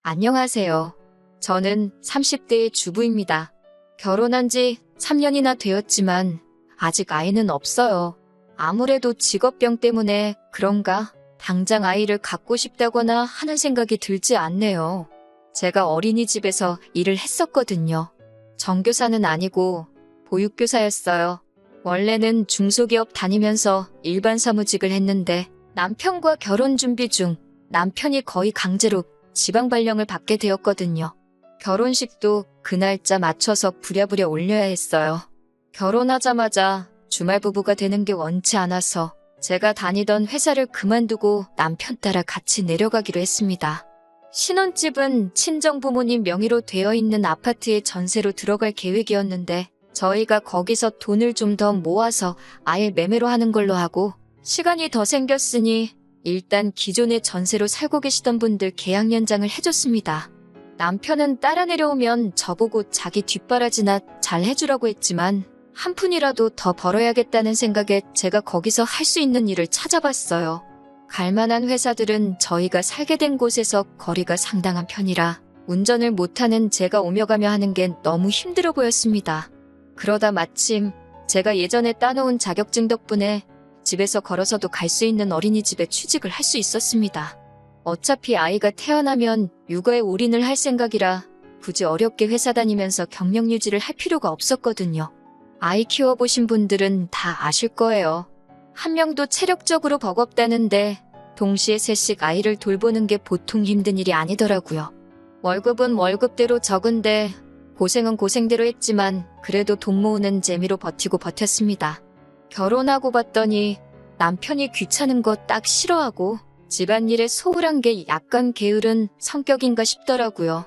안녕하세요. 저는 30대의 주부입니다. 결혼한 지 3년이나 되었지만 아직 아이는 없어요. 아무래도 직업병 때문에 그런가 당장 아이를 갖고 싶다거나 하는 생각이 들지 않네요. 제가 어린이집에서 일을 했었거든요. 정교사는 아니고 보육교사였어요. 원래는 중소기업 다니면서 일반 사무직을 했는데 남편과 결혼 준비 중 남편이 거의 강제로 지방 발령을 받게 되었거든요. 결혼식도 그 날짜 맞춰서 부랴부랴 올려야 했어요. 결혼하자마자 주말 부부가 되는 게 원치 않아서 제가 다니던 회사를 그만두고 남편 따라 같이 내려가기로 했습니다. 신혼집은 친정부모님 명의로 되어 있는 아파트에 전세로 들어갈 계획이었는데 저희가 거기서 돈을 좀 더 모아서 아예 매매로 하는 걸로 하고 시간이 더 생겼으니 일단 기존에 전세로 살고 계시던 분들 계약 연장을 해줬습니다. 남편은 따라 내려오면 저보고 자기 뒷바라지나 잘 해주라고 했지만 한 푼이라도 더 벌어야겠다는 생각에 제가 거기서 할 수 있는 일을 찾아봤어요. 갈만한 회사들은 저희가 살게 된 곳에서 거리가 상당한 편이라 운전을 못하는 제가 오며 가며 하는 게 너무 힘들어 보였습니다. 그러다 마침 제가 예전에 따놓은 자격증 덕분에 집에서 걸어서도 갈 수 있는 어린이집에 취직을 할 수 있었습니다. 어차피 아이가 태어나면 육아에 올인을 할 생각이라 굳이 어렵게 회사 다니면서 경력 유지를 할 필요가 없었거든요. 아이 키워보신 분들은 다 아실 거예요. 한 명도 체력적으로 버겁다는데 동시에 셋씩 아이를 돌보는 게 보통 힘든 일이 아니더라고요. 월급은 월급대로 적은데 고생은 고생대로 했지만 그래도 돈 모으는 재미로 버티고 버텼습니다. 결혼하고 봤더니 남편이 귀찮은 거 딱 싫어하고 집안일에 소홀한 게 약간 게으른 성격인가 싶더라고요.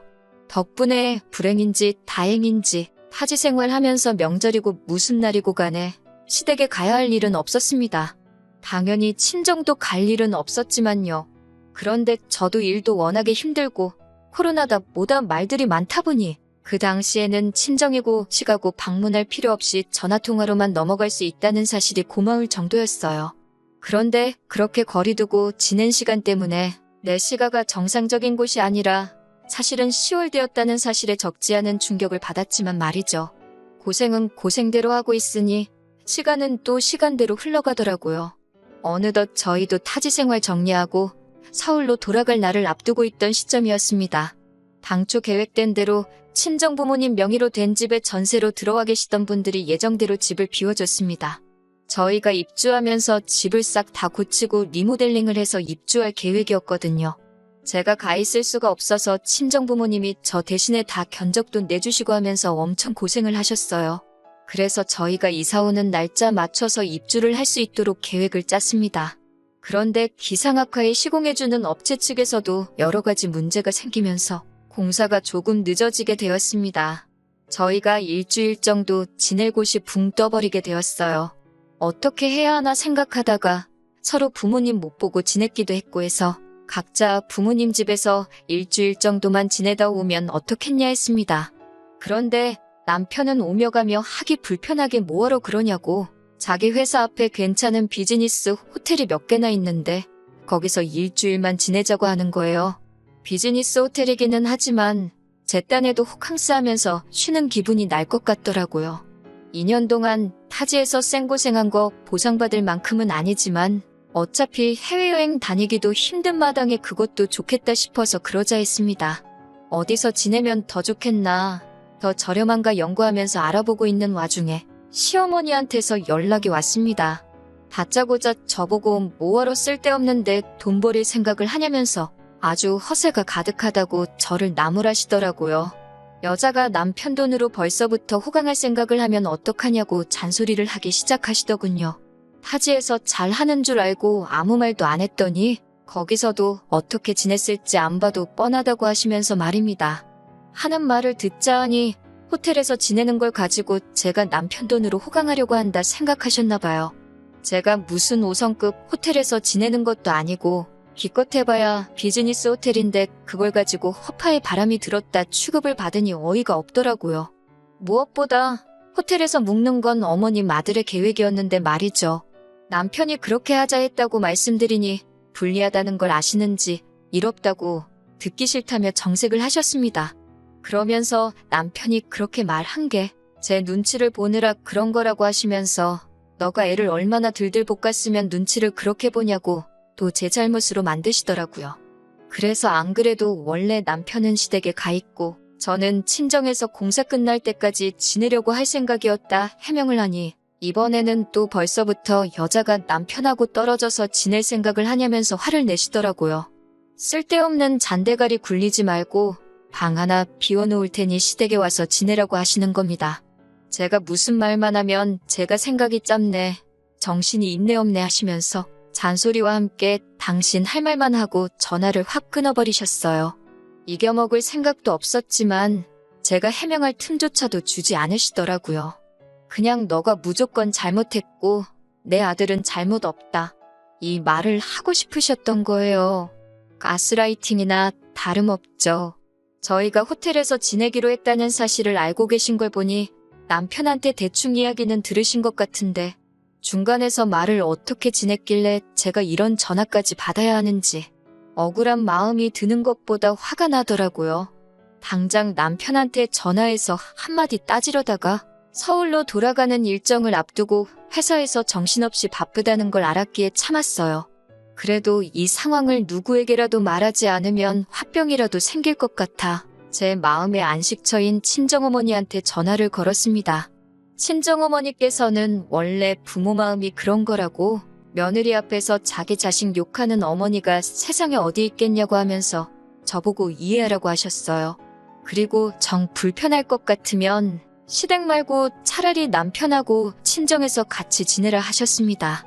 덕분에 불행인지 다행인지 타지 생활하면서 명절이고 무슨 날이고 간에 시댁에 가야 할 일은 없었습니다. 당연히 친정도 갈 일은 없었지만요. 그런데 저도 일도 워낙에 힘들고 코로나다 뭐다 말들이 많다 보니 그 당시에는 친정이고 시가고 방문할 필요 없이 전화통화로만 넘어갈 수 있다는 사실이 고마울 정도였어요. 그런데 그렇게 거리 두고 지낸 시간 때문에 내 시가가 정상적인 곳이 아니라 사실은 10월 되었다는 사실에 적지 않은 충격을 받았지만 말이죠. 고생은 고생대로 하고 있으니 시간은 또 시간대로 흘러가더라고요. 어느덧 저희도 타지 생활 정리하고 서울로 돌아갈 날을 앞두고 있던 시점이었습니다. 당초 계획된 대로 친정부모님 명의로 된 집에 전세로 들어와 계시던 분들이 예정대로 집을 비워줬습니다. 저희가 입주하면서 집을 싹 다 고치고 리모델링을 해서 입주할 계획이었거든요. 제가 가 있을 수가 없어서 친정부모님이 저 대신에 다 견적돈 내주시고 하면서 엄청 고생을 하셨어요. 그래서 저희가 이사 오는 날짜 맞춰서 입주를 할 수 있도록 계획을 짰습니다. 그런데 기상악화에 시공해주는 업체 측에서도 여러 가지 문제가 생기면서 공사가 조금 늦어지게 되었습니다. 저희가 일주일 정도 지낼 곳이 붕 떠버리게 되었어요. 어떻게 해야 하나 생각하다가 서로 부모님 못 보고 지냈기도 했고 해서 각자 부모님 집에서 일주일 정도만 지내다 오면 어떻겠냐 했습니다. 그런데 남편은 오며 가며 하기 불편하게 뭐하러 그러냐고 자기 회사 앞에 괜찮은 비즈니스 호텔이 몇 개나 있는데 거기서 일주일만 지내자고 하는 거예요. 비즈니스 호텔이기는 하지만 제 딴에도 호캉스하면서 쉬는 기분이 날 것 같더라고요. 2년 동안 타지에서 생고생한 거 보상받을 만큼은 아니지만 어차피 해외여행 다니기도 힘든 마당에 그것도 좋겠다 싶어서 그러자 했습니다. 어디서 지내면 더 좋겠나 더 저렴한가 연구하면서 알아보고 있는 와중에 시어머니한테서 연락이 왔습니다. 다짜고짜 저보고 뭐하러 쓸데없는데 돈 버릴 생각을 하냐면서 아주 허세가 가득하다고 저를 나무라시더라고요. 여자가 남편 돈으로 벌써부터 호강할 생각을 하면 어떡하냐고 잔소리를 하기 시작하시더군요. 타지에서 잘하는 줄 알고 아무 말도 안 했더니 거기서도 어떻게 지냈을지 안 봐도 뻔하다고 하시면서 말입니다. 하는 말을 듣자 하니 호텔에서 지내는 걸 가지고 제가 남편 돈으로 호강하려고 한다 생각하셨나 봐요. 제가 무슨 5성급 호텔에서 지내는 것도 아니고 기껏 해봐야 비즈니스 호텔인데 그걸 가지고 허파에 바람이 들었다 취급을 받으니 어이가 없더라고요. 무엇보다 호텔에서 묵는 건 어머님 아들의 계획이었는데 말이죠. 남편이 그렇게 하자 했다고 말씀드리니 불리하다는 걸 아시는지 일 없다고 듣기 싫다며 정색을 하셨습니다. 그러면서 남편이 그렇게 말한 게 제 눈치를 보느라 그런 거라고 하시면서 너가 애를 얼마나 들들 볶았으면 눈치를 그렇게 보냐고 또 제 잘못으로 만드시더라고요. 그래서 안 그래도 원래 남편은 시댁에 가 있고 저는 친정에서 공사 끝날 때까지 지내려고 할 생각이었다 해명을 하니 이번에는 또 벌써부터 여자가 남편하고 떨어져서 지낼 생각을 하냐면서 화를 내시더라고요. 쓸데없는 잔대가리 굴리지 말고 방 하나 비워놓을 테니 시댁에 와서 지내라고 하시는 겁니다. 제가 무슨 말만 하면 제가 생각이 짧네, 정신이 있네 없네 하시면서 잔소리와 함께 당신 할 말만 하고 전화를 확 끊어버리셨어요. 이겨먹을 생각도 없었지만 제가 해명할 틈조차도 주지 않으시더라고요. 그냥 너가 무조건 잘못했고 내 아들은 잘못 없다, 이 말을 하고 싶으셨던 거예요. 가스라이팅이나 다름없죠. 저희가 호텔에서 지내기로 했다는 사실을 알고 계신 걸 보니 남편한테 대충 이야기는 들으신 것 같은데 중간에서 말을 어떻게 지냈길래 제가 이런 전화까지 받아야 하는지 억울한 마음이 드는 것보다 화가 나더라고요. 당장 남편한테 전화해서 한마디 따지려다가 서울로 돌아가는 일정을 앞두고 회사에서 정신없이 바쁘다는 걸 알았기에 참았어요. 그래도 이 상황을 누구에게라도 말하지 않으면 화병이라도 생길 것 같아 제 마음의 안식처인 친정어머니한테 전화를 걸었습니다. 친정어머니께서는 원래 부모 마음이 그런 거라고 며느리 앞에서 자기 자식 욕하는 어머니가 세상에 어디 있겠냐고 하면서 저보고 이해하라고 하셨어요. 그리고 정 불편할 것 같으면 시댁 말고 차라리 남편하고 친정에서 같이 지내라 하셨습니다.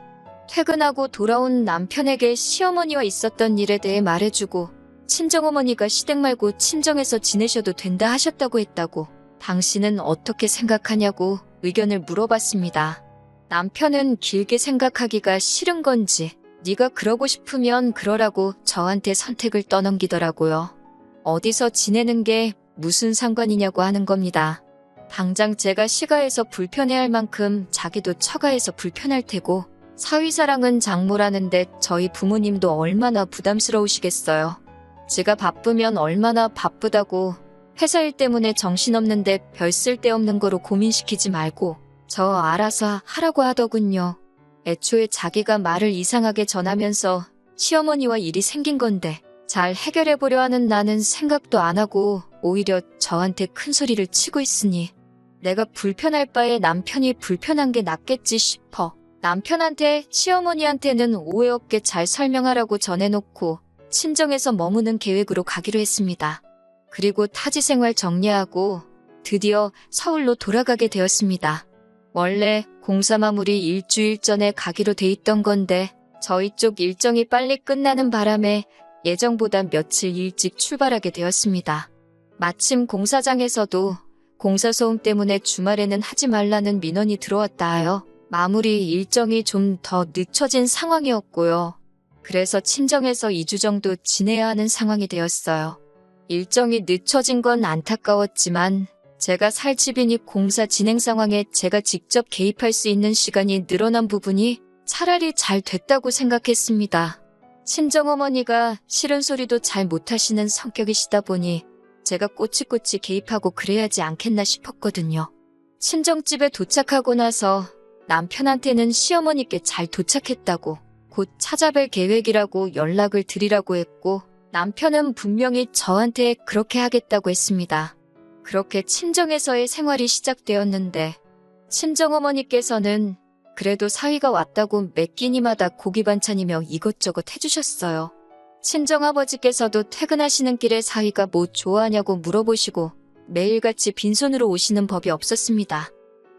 퇴근하고 돌아온 남편에게 시어머니와 있었던 일에 대해 말해주고 친정어머니가 시댁 말고 친정에서 지내셔도 된다 하셨다고 했다고 당신은 어떻게 생각하냐고 의견을 물어봤습니다. 남편은 길게 생각하기가 싫은 건지 네가 그러고 싶으면 그러라고 저한테 선택을 떠넘기더라고요. 어디서 지내는 게 무슨 상관이냐고 하는 겁니다. 당장 제가 시가해서 불편해할 만큼 자기도 처가해서 불편할 테고 사위사랑은 장모라는데 저희 부모님도 얼마나 부담스러우시겠어요. 지가 바쁘면 얼마나 바쁘다고 회사 일 때문에 정신없는데 별 쓸데없는 거로 고민시키지 말고 저 알아서 하라고 하더군요. 애초에 자기가 말을 이상하게 전하면서 시어머니와 일이 생긴 건데 잘 해결해보려 하는 나는 생각도 안 하고 오히려 저한테 큰 소리를 치고 있으니 내가 불편할 바에 남편이 불편한 게 낫겠지 싶어 남편한테 시어머니한테는 오해 없게 잘 설명하라고 전해놓고 친정에서 머무는 계획으로 가기로 했습니다. 그리고 타지 생활 정리하고 드디어 서울로 돌아가게 되었습니다. 원래 공사 마무리 일주일 전에 가기로 돼 있던 건데 저희 쪽 일정이 빨리 끝나는 바람에 예정보다 며칠 일찍 출발하게 되었습니다. 마침 공사장에서도 공사 소음 때문에 주말에는 하지 말라는 민원이 들어왔다 하여 마무리 일정이 좀 더 늦춰진 상황이었고요. 그래서 친정에서 2주 정도 지내야 하는 상황이 되었어요. 일정이 늦춰진 건 안타까웠지만 제가 살 집이니 공사 진행 상황에 제가 직접 개입할 수 있는 시간이 늘어난 부분이 차라리 잘 됐다고 생각했습니다. 친정어머니가 싫은 소리도 잘 못하시는 성격이시다 보니 제가 꼬치꼬치 개입하고 그래야지 않겠나 싶었거든요. 친정집에 도착하고 나서 남편한테는 시어머니께 잘 도착했다고 곧 찾아뵐 계획이라고 연락을 드리라고 했고 남편은 분명히 저한테 그렇게 하겠다고 했습니다. 그렇게 친정에서의 생활이 시작되었는데 친정어머니께서는 그래도 사위가 왔다고 매 끼니마다 고기 반찬이며 이것저것 해주셨어요. 친정아버지께서도 퇴근하시는 길에 사위가 뭐 좋아하냐고 물어보시고 매일같이 빈손으로 오시는 법이 없었습니다.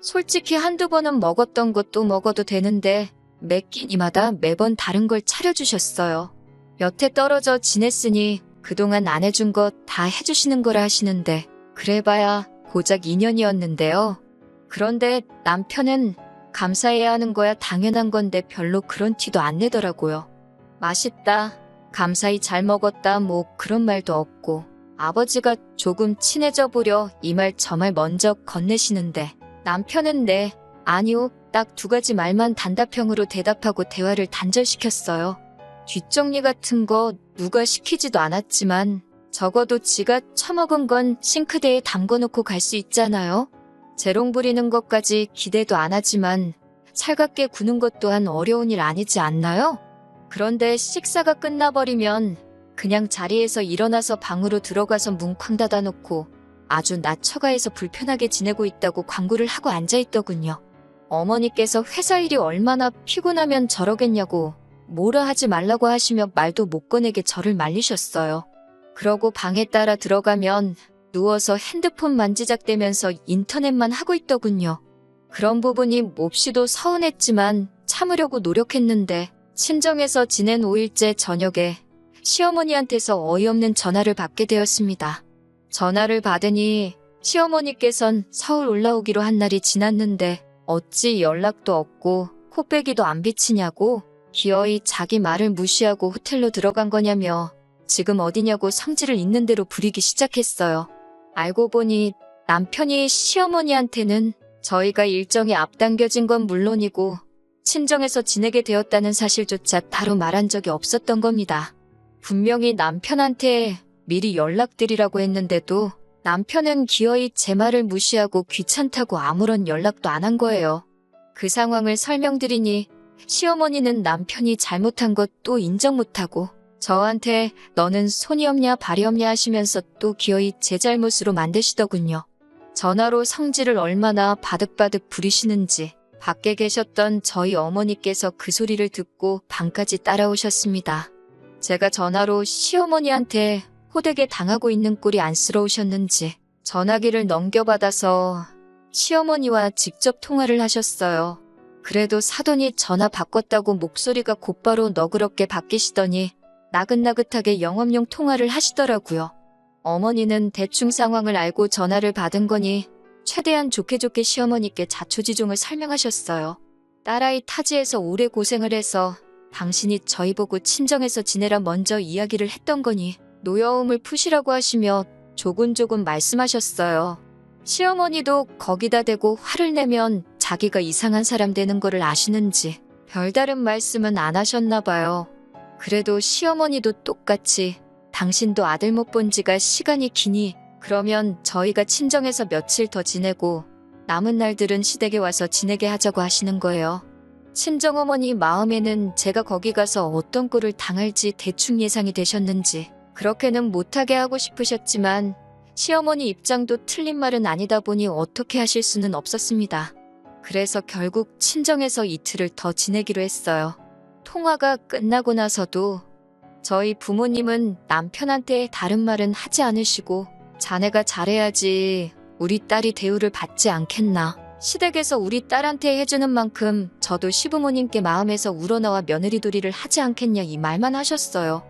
솔직히 한두 번은 먹었던 것도 먹어도 되는데 매 끼니마다 매번 다른 걸 차려주셨어요. 몇 해 떨어져 지냈으니 그동안 안 해준 거 다 해주시는 거라 하시는데 그래봐야 고작 2년이었는데요. 그런데 남편은 감사해야 하는 거야 당연한 건데 별로 그런 티도 안 내더라고요. 맛있다, 감사히 잘 먹었다 뭐 그런 말도 없고 아버지가 조금 친해져 보려 이 말 저 말 먼저 건네시는데 남편은 네, 아니요 딱 두 가지 말만 단답형으로 대답하고 대화를 단절시켰어요. 뒷정리 같은 거 누가 시키지도 않았지만 적어도 지가 처먹은 건 싱크대에 담궈놓고 갈 수 있잖아요. 재롱 부리는 것까지 기대도 안 하지만 살갑게 구는 것 또한 어려운 일 아니지 않나요? 그런데 식사가 끝나버리면 그냥 자리에서 일어나서 방으로 들어가서 문 쾅 닫아놓고 아주 낮 처가에서 불편하게 지내고 있다고 광고를 하고 앉아있더군요. 어머니께서 회사 일이 얼마나 피곤하면 저러겠냐고 뭐라 하지 말라고 하시며 말도 못 꺼내게 저를 말리셨어요. 그러고 방에 따라 들어가면 누워서 핸드폰 만지작대면서 인터넷만 하고 있더군요. 그런 부분이 몹시도 서운했지만 참으려고 노력했는데 친정에서 지낸 5일째 저녁에 시어머니한테서 어이없는 전화를 받게 되었습니다. 전화를 받으니 시어머니께선 서울 올라오기로 한 날이 지났는데 어찌 연락도 없고 코빼기도 안 비치냐고 기어이 자기 말을 무시하고 호텔로 들어간 거냐며 지금 어디냐고 성질을 있는 대로 부리기 시작했어요. 알고 보니 남편이 시어머니한테는 저희가 일정이 앞당겨진 건 물론이고 친정에서 지내게 되었다는 사실조차 따로 말한 적이 없었던 겁니다. 분명히 남편한테 미리 연락드리라고 했는데도 남편은 기어이 제 말을 무시하고 귀찮다고 아무런 연락도 안 한 거예요. 그 상황을 설명드리니 시어머니는 남편이 잘못한 것 또 인정 못하고 저한테 너는 손이 없냐 발이 없냐 하시면서 또 기어이 제 잘못으로 만드시더군요. 전화로 성질을 얼마나 바득바득 부리시는지 밖에 계셨던 저희 어머니께서 그 소리를 듣고 방까지 따라오셨습니다. 제가 전화로 시어머니한테 호되게 당하고 있는 꼴이 안쓰러우셨는지 전화기를 넘겨받아서 시어머니와 직접 통화를 하셨어요. 그래도 사돈이 전화 바꿨다고 목소리가 곧바로 너그럽게 바뀌시더니 나긋나긋하게 영업용 통화를 하시더라고요. 어머니는 대충 상황을 알고 전화를 받은 거니 최대한 좋게 시어머니께 자초지종을 설명하셨어요. 딸아이 타지에서 오래 고생을 해서 당신이 저희 보고 친정에서 지내라 먼저 이야기를 했던 거니 노여움을 푸시라고 하시며 조곤조곤 말씀하셨어요. 시어머니도 거기다 대고 화를 내면 자기가 이상한 사람 되는 거를 아시는지 별다른 말씀은 안 하셨나 봐요. 그래도 시어머니도 똑같이 당신도 아들 못 본 지가 시간이 기니 그러면 저희가 친정에서 며칠 더 지내고 남은 날들은 시댁에 와서 지내게 하자고 하시는 거예요. 친정어머니 마음에는 제가 거기 가서 어떤 꼴을 당할지 대충 예상이 되셨는지 그렇게는 못하게 하고 싶으셨지만 시어머니 입장도 틀린 말은 아니다 보니 어떻게 하실 수는 없었습니다. 그래서 결국 친정에서 이틀을 더 지내기로 했어요. 통화가 끝나고 나서도 저희 부모님은 남편한테 다른 말은 하지 않으시고 자네가 잘해야지 우리 딸이 대우를 받지 않겠나. 시댁에서 우리 딸한테 해주는 만큼 저도 시부모님께 마음에서 우러나와 며느리돌이를 하지 않겠냐 이 말만 하셨어요.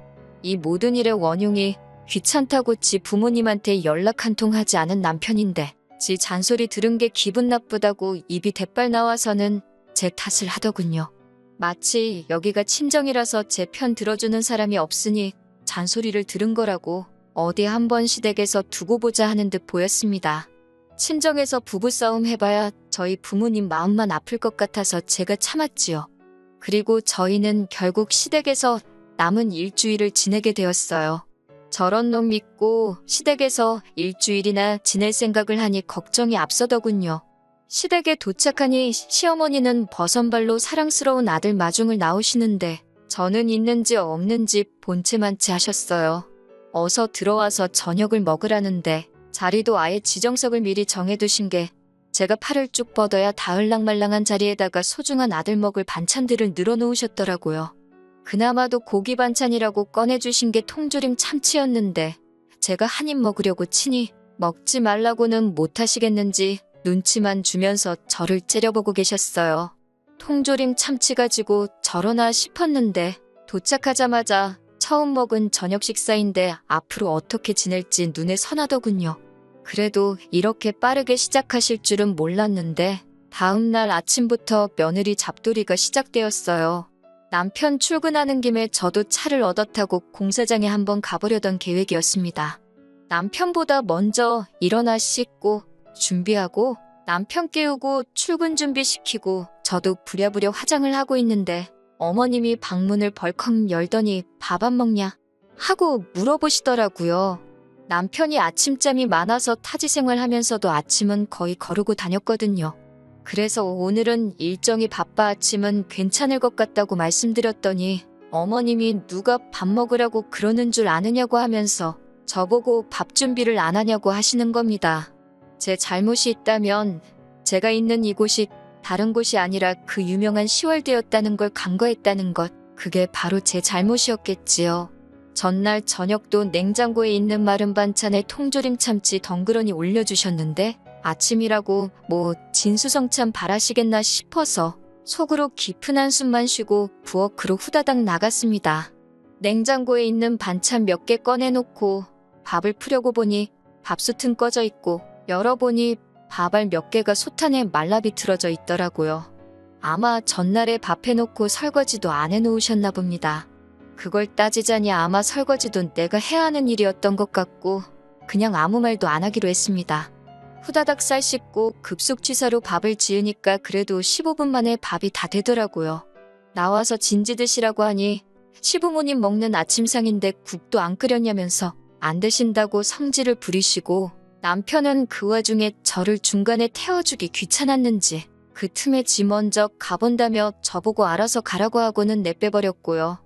이 모든 일의 원흉이 귀찮다고 지 부모님한테 연락 한 통 하지 않은 남편인데 지 잔소리 들은 게 기분 나쁘다고 입이 대빨 나와서는 제 탓을 하더군요. 마치 여기가 친정이라서 제 편 들어주는 사람이 없으니 잔소리를 들은 거라고 어디 한번 시댁에서 두고 보자 하는 듯 보였습니다. 친정에서 부부싸움 해봐야 저희 부모님 마음만 아플 것 같아서 제가 참았지요. 그리고 저희는 결국 시댁에서 남은 일주일을 지내게 되었어요. 저런 놈 믿고 시댁에서 일주일이나 지낼 생각을 하니 걱정이 앞서더군요. 시댁에 도착하니 시어머니는 버선발로 사랑스러운 아들 마중을 나오시는데 저는 있는지 없는지 본체만치 하셨어요. 어서 들어와서 저녁을 먹으라는데 자리도 아예 지정석을 미리 정해두신 게 제가 팔을 쭉 뻗어야 닿을랑말랑한 자리에다가 소중한 아들 먹을 반찬들을 늘어놓으셨더라고요. 그나마도 고기 반찬이라고 꺼내주신 게 통조림 참치였는데 제가 한 입 먹으려고 치니 먹지 말라고는 못하시겠는지 눈치만 주면서 저를 째려보고 계셨어요. 통조림 참치 가지고 저러나 싶었는데 도착하자마자 처음 먹은 저녁 식사인데 앞으로 어떻게 지낼지 눈에 선하더군요. 그래도 이렇게 빠르게 시작하실 줄은 몰랐는데 다음날 아침부터 며느리 잡돌이가 시작되었어요. 남편 출근하는 김에 저도 차를 얻어 타고 공사장에 한번 가보려던 계획이었습니다. 남편보다 먼저 일어나 씻고 준비하고 남편 깨우고 출근 준비시키고 저도 부랴부랴 화장을 하고 있는데 어머님이 방문을 벌컥 열더니 밥 안 먹냐 하고 물어보시더라고요. 남편이 아침잠이 많아서 타지 생활하면서도 아침은 거의 거르고 다녔거든요. 그래서 오늘은 일정이 바빠 아침은 괜찮을 것 같다고 말씀드렸더니 어머님이 누가 밥 먹으라고 그러는 줄 아느냐고 하면서 저보고 밥 준비를 안 하냐고 하시는 겁니다. 제 잘못이 있다면 제가 있는 이곳이 다른 곳이 아니라 그 유명한 시월대였다는 걸 간과했다는 것, 그게 바로 제 잘못이었겠지요. 전날 저녁도 냉장고에 있는 마른 반찬에 통조림 참치 덩그러니 올려주셨는데 아침이라고 뭐 진수성찬 바라시겠나 싶어서 속으로 깊은 한숨만 쉬고 부엌으로 후다닥 나갔습니다. 냉장고에 있는 반찬 몇 개 꺼내놓고 밥을 푸려고 보니 밥솥은 꺼져 있고 열어보니 밥알 몇 개가 솥안에 말라 비틀어져 있더라고요. 아마 전날에 밥 해놓고 설거지도 안 해놓으셨나 봅니다. 그걸 따지자니 아마 설거지도 내가 해야 하는 일이었던 것 같고 그냥 아무 말도 안 하기로 했습니다. 후다닥 쌀 씻고 급속 취사로 밥을 지으니까 그래도 15분 만에 밥이 다 되더라고요. 나와서 진지 드시라고 하니 시부모님 먹는 아침상인데 국도 안 끓였냐면서 안 드신다고 성질을 부리시고 남편은 그 와중에 저를 중간에 태워주기 귀찮았는지 그 틈에 지 먼저 가본다며 저보고 알아서 가라고 하고는 내빼버렸고요.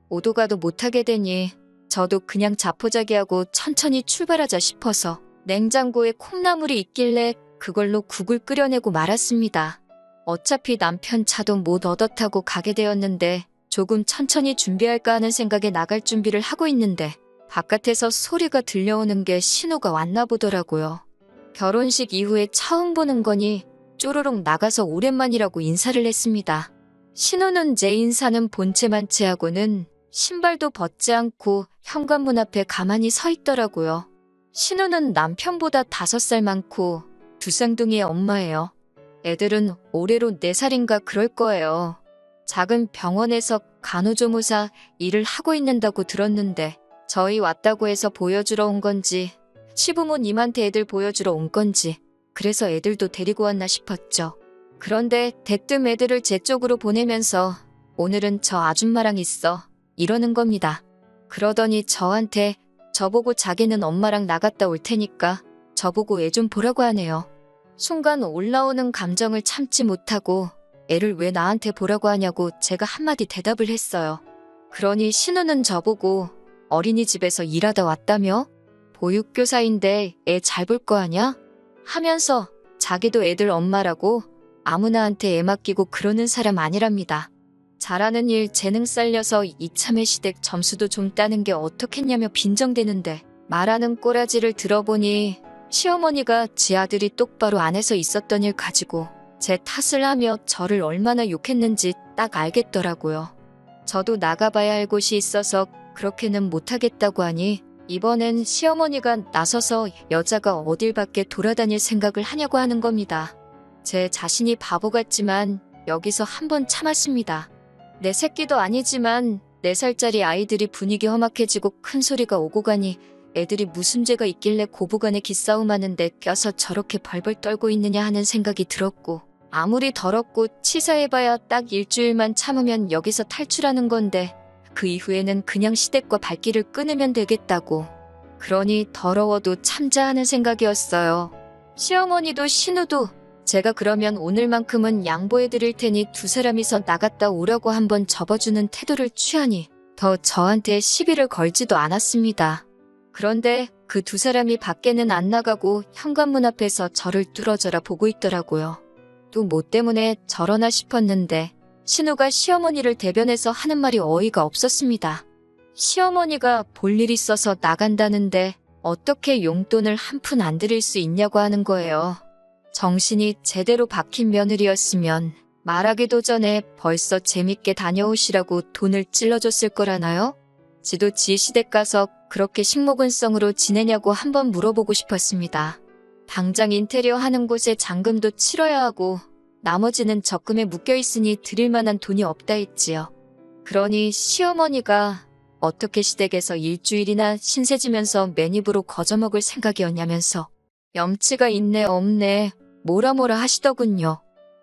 오도 가도 못하게 되니 저도 그냥 자포자기하고 천천히 출발하자 싶어서 냉장고에 콩나물이 있길래 그걸로 국을 끓여내고 말았습니다. 어차피 남편 차도 못 얻어 타고 가게 되었는데 조금 천천히 준비할까 하는 생각에 나갈 준비를 하고 있는데 바깥에서 소리가 들려오는 게 신호가 왔나 보더라고요. 결혼식 이후에 처음 보는 거니 쪼로록 나가서 오랜만이라고 인사를 했습니다. 신호는 제 인사는 본체만 취하고는 신발도 벗지 않고 현관문 앞에 가만히 서 있더라고요. 신우는 남편보다 5살 많고 두 쌍둥이의 엄마예요. 애들은 올해로 4살인가 그럴 거예요. 작은 병원에서 간호조무사 일을 하고 있는다고 들었는데 저희 왔다고 해서 보여주러 온 건지 시부모님한테 애들 보여주러 온 건지 그래서 애들도 데리고 왔나 싶었죠. 그런데 대뜸 애들을 제 쪽으로 보내면서 오늘은 저 아줌마랑 있어 이러는 겁니다. 그러더니 저한테 저보고 자기는 엄마랑 나갔다 올 테니까 저보고 애 좀 보라고 하네요. 순간 올라오는 감정을 참지 못하고 애를 왜 나한테 보라고 하냐고 제가 한마디 대답을 했어요. 그러니 신우는 저보고 어린이집에서 일하다 왔다며? 보육교사인데 애 잘 볼 거 아냐? 하면서 자기도 애들 엄마라고 아무나한테 애 맡기고 그러는 사람 아니랍니다. 잘하는 일 재능 살려서 이참에 시댁 점수도 좀 따는 게 어떻겠냐며 빈정대는데 말하는 꼬라지를 들어보니 시어머니가 지 아들이 똑바로 안 해서 있었던 일 가지고 제 탓을 하며 저를 얼마나 욕했는지 딱 알겠더라고요. 저도 나가봐야 할 곳이 있어서 그렇게는 못하겠다고 하니 이번엔 시어머니가 나서서 여자가 어딜 밖에 돌아다닐 생각을 하냐고 하는 겁니다. 제 자신이 바보 같지만 여기서 한번 참았습니다. 내 새끼도 아니지만 4살짜리 아이들이 분위기 험악해지고 큰 소리가 오고 가니 애들이 무슨 죄가 있길래 고부간에 기싸움하는데 껴서 저렇게 벌벌 떨고 있느냐 하는 생각이 들었고 아무리 더럽고 치사해봐야 딱 일주일만 참으면 여기서 탈출하는 건데 그 이후에는 그냥 시댁과 발길을 끊으면 되겠다고. 그러니 더러워도 참자 하는 생각이었어요. 시어머니도 신우도 제가 그러면 오늘만큼은 양보해드릴 테니 두 사람이서 나갔다 오라고 한번 접어주는 태도를 취하니 더 저한테 시비를 걸지도 않았습니다. 그런데 그 두 사람이 밖에는 안 나가고 현관문 앞에서 저를 뚫어져라 보고 있더라고요. 또 뭐 때문에 저러나 싶었는데 신우가 시어머니를 대변해서 하는 말이 어이가 없었습니다. 시어머니가 볼 일 있어서 나간다는데 어떻게 용돈을 한 푼 안 드릴 수 있냐고 하는 거예요. 정신이 제대로 박힌 며느리였으면 말하기도 전에 벌써 재밌게 다녀오시라고 돈을 찔러줬을 거라나요? 지도 지 시댁 가서 그렇게 식목은성으로 지내냐고 한번 물어보고 싶었습니다. 당장 인테리어 하는 곳에 잔금도 치러야 하고 나머지는 적금에 묶여있으니 드릴 만한 돈이 없다 했지요. 그러니 시어머니가 어떻게 시댁에서 일주일이나 신세지면서 맨입으로 거저먹을 생각이었냐면서 염치가 있네 없네 뭐라 하시더군요.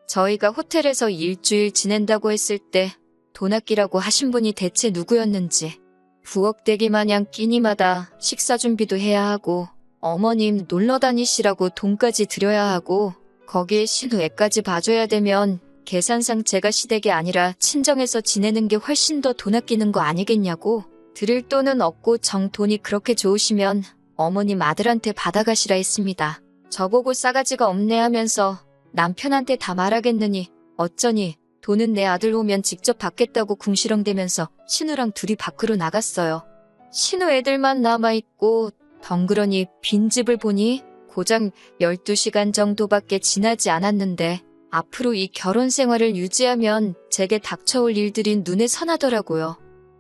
저희가 호텔에서 일주일 지낸다고 했을 때 돈 아끼라고 하신 분이 대체 누구였는지 부엌대기 마냥 끼니마다 식사 준비도 해야 하고 어머님 놀러 다니시라고 돈까지 드려야 하고 거기에 신우 애까지 봐줘야 되면 계산상 제가 시댁이 아니라 친정에서 지내는 게 훨씬 더 돈 아끼는 거 아니겠냐고. 드릴 돈은 없고 정 돈이 그렇게 좋으시면 어머님 아들한테 받아가시라 했습니다. 저보고 싸가지가 없네 하면서 남편한테 다 말하겠느니 어쩌니 돈은 내 아들 오면 직접 받겠다고 궁시렁대면서 신우랑 둘이 밖으로 나갔어요. 신우 애들만 남아있고 덩그러니 빈집을 보니 고작 12시간 정도밖에 지나지 않았는데 앞으로 이 결혼 생활을 유지하면 제게 닥쳐올 일들이 눈에 선하더라고요.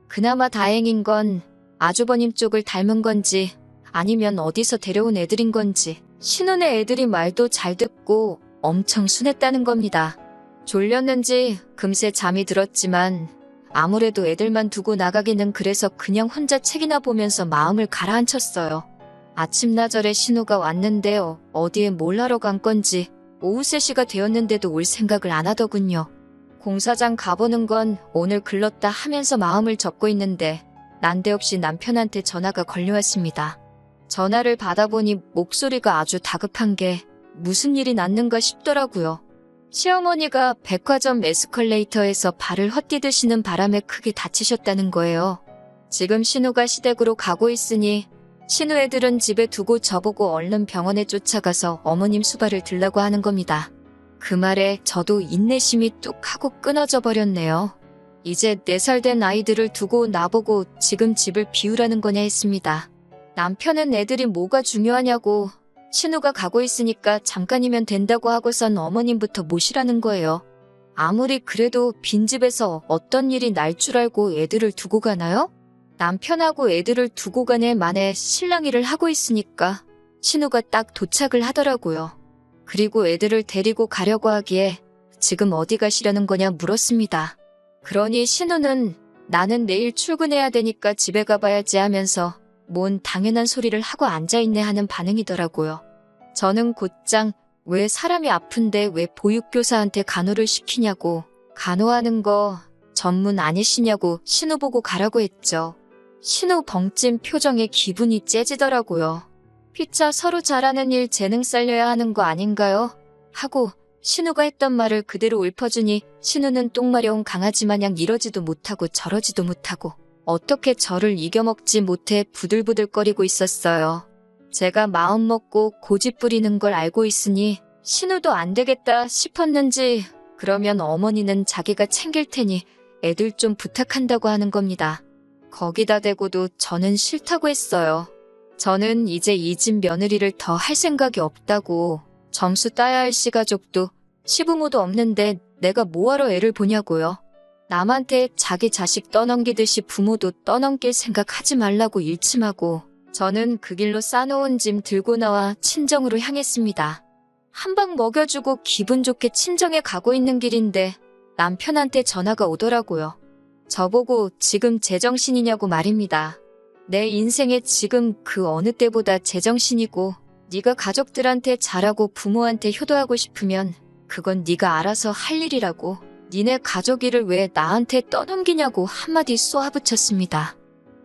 그나마 다행인 건 아주버님 쪽을 닮은 건지 아니면 어디서 데려온 애들인 건지 신혼의 애들이 말도 잘 듣고 엄청 순했다는 겁니다. 졸렸는지 금세 잠이 들었지만 아무래도 애들만 두고 나가기는 그래서 그냥 혼자 책이나 보면서 마음을 가라앉혔어요. 아침나절에 신우가 왔는데요. 어디에 뭘 하러 간 건지 오후 3시가 되었는데도 올 생각을 안 하더군요. 공사장 가보는 건 오늘 글렀다 하면서 마음을 접고 있는데 난데없이 남편한테 전화가 걸려왔습니다. 전화를 받아보니 목소리가 아주 다급한 게 무슨 일이 났는가 싶더라고요. 시어머니가 백화점 에스컬레이터에서 발을 헛디디시는 바람에 크게 다치셨다는 거예요. 지금 신우가 시댁으로 가고 있으니 신우 애들은 집에 두고 저보고 얼른 병원에 쫓아가서 어머님 수발을 들라고 하는 겁니다. 그 말에 저도 인내심이 뚝 하고 끊어져 버렸네요. 이제 4살 된 아이들을 두고 나보고 지금 집을 비우라는 거냐 했습니다. 남편은 애들이 뭐가 중요하냐고 신우가 가고 있으니까 잠깐이면 된다고 하고선 어머님부터 모시라는 거예요. 아무리 그래도 빈집에서 어떤 일이 날 줄 알고 애들을 두고 가나요? 남편하고 애들을 두고 가네 만에 신랑 일을 하고 있으니까 신우가 딱 도착을 하더라고요. 그리고 애들을 데리고 가려고 하기에 지금 어디 가시려는 거냐 물었습니다. 그러니 신우는 나는 내일 출근해야 되니까 집에 가봐야지 하면서 뭔 당연한 소리를 하고 앉아있네 하는 반응이더라고요. 저는 곧장 왜 사람이 아픈데 왜 보육교사한테 간호를 시키냐고 간호하는 거 전문 아니시냐고 신우 보고 가라고 했죠. 신우 벙찐 표정에 기분이 째지더라고요. 피차 서로 잘하는 일 재능 살려야 하는 거 아닌가요? 하고 신우가 했던 말을 그대로 읊어주니 신우는 똥마려운 강아지 마냥 이러지도 못하고 저러지도 못하고 어떻게 저를 이겨먹지 못해 부들부들거리고 있었어요. 제가 마음먹고 고집 부리는 걸 알고 있으니 신우도 안 되겠다 싶었는지 그러면 어머니는 자기가 챙길 테니 애들 좀 부탁한다고 하는 겁니다. 거기다 대고도 저는 싫다고 했어요. 저는 이제 이 집 며느리를 더 할 생각이 없다고. 점수 따야 할 시가족도 시부모도 없는데 내가 뭐하러 애를 보냐고요. 남한테 자기 자식 떠넘기듯이 부모도 떠넘길 생각하지 말라고 일침하고 저는 그 길로 싸놓은 짐 들고 나와 친정으로 향했습니다. 한 방 먹여주고 기분 좋게 친정에 가고 있는 길인데 남편한테 전화가 오더라고요. 저보고 지금 제정신이냐고 말입니다. 내 인생에 지금 그 어느 때보다 제정신이고 네가 가족들한테 잘하고 부모한테 효도하고 싶으면 그건 네가 알아서 할 일이라고. 니네 가족 일을 왜 나한테 떠넘기냐고 한마디 쏘아붙였습니다.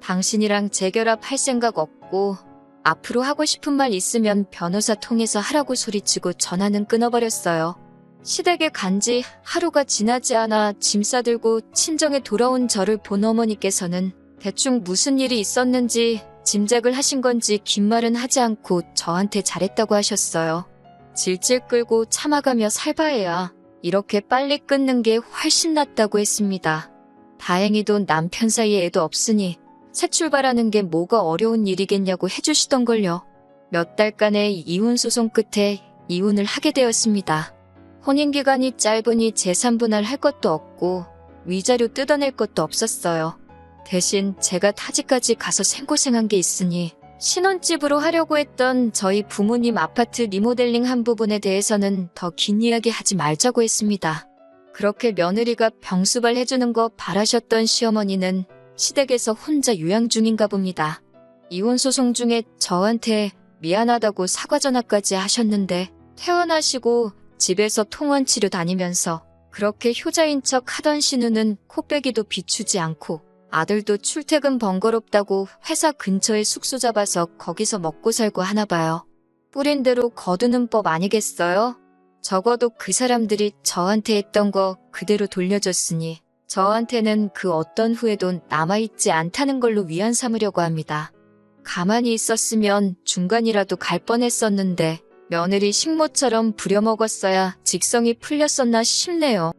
당신이랑 재결합할 생각 없고 앞으로 하고 싶은 말 있으면 변호사 통해서 하라고 소리치고 전화는 끊어버렸어요. 시댁에 간지 하루가 지나지 않아 짐 싸들고 친정에 돌아온 저를 본 어머니께서는 대충 무슨 일이 있었는지 짐작을 하신 건지 긴 말은 하지 않고 저한테 잘했다고 하셨어요. 질질 끌고 참아가며 살바해야 이렇게 빨리 끊는 게 훨씬 낫다고 했습니다. 다행히도 남편 사이에 애도 없으니 새 출발하는 게 뭐가 어려운 일이겠냐고 해주시던걸요. 몇 달간의 이혼 소송 끝에 이혼을 하게 되었습니다. 혼인기간이 짧으니 재산분할 할 것도 없고 위자료 뜯어낼 것도 없었어요. 대신 제가 타지까지 가서 생고생한 게 있으니 신혼집으로 하려고 했던 저희 부모님 아파트 리모델링 한 부분에 대해서는 더 긴 이야기 하지 말자고 했습니다. 그렇게 며느리가 병수발 해주는 거 바라셨던 시어머니는 시댁에서 혼자 요양 중인가 봅니다. 이혼 소송 중에 저한테 미안하다고 사과 전화까지 하셨는데 퇴원하시고 집에서 통원치료 다니면서 그렇게 효자인 척 하던 신우는 코빼기도 비추지 않고 아들도 출퇴근 번거롭다고 회사 근처에 숙소 잡아서 거기서 먹고 살고 하나 봐요. 뿌린 대로 거두는 법 아니겠어요? 적어도 그 사람들이 저한테 했던 거 그대로 돌려줬으니 저한테는 그 어떤 후회도 남아있지 않다는 걸로 위안 삼으려고 합니다. 가만히 있었으면 중간이라도 갈 뻔했었는데 며느리 식모처럼 부려먹었어야 직성이 풀렸었나 싶네요.